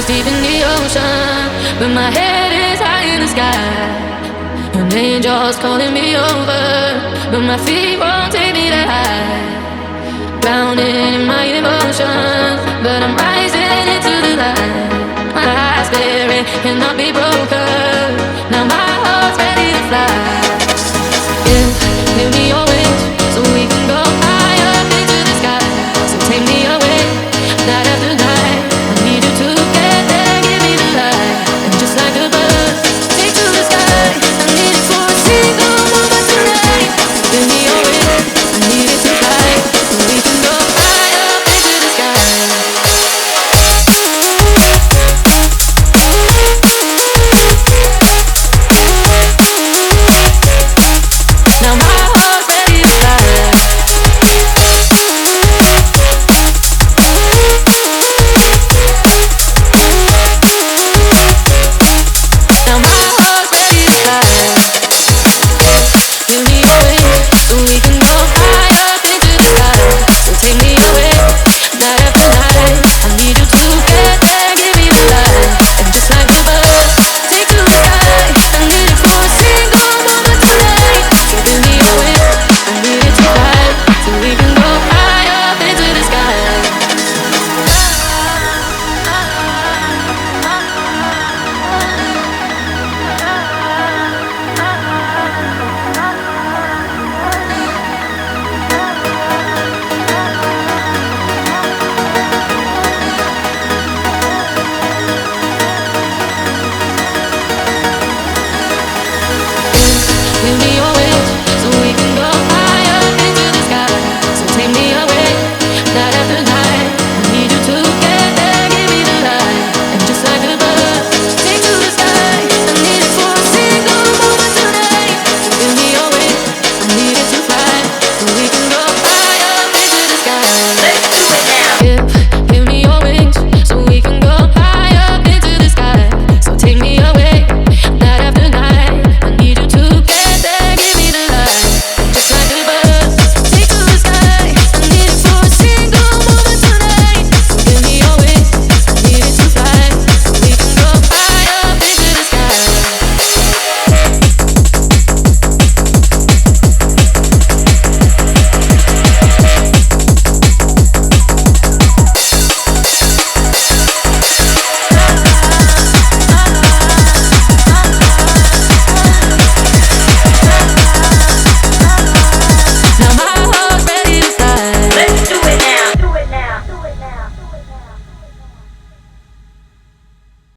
deep in the ocean, but my head is high in the sky. An angel's calling me over, but my feet won't take me that high. Drowning in my emotions, but I'm rising into the light. My spirit cannot be broken.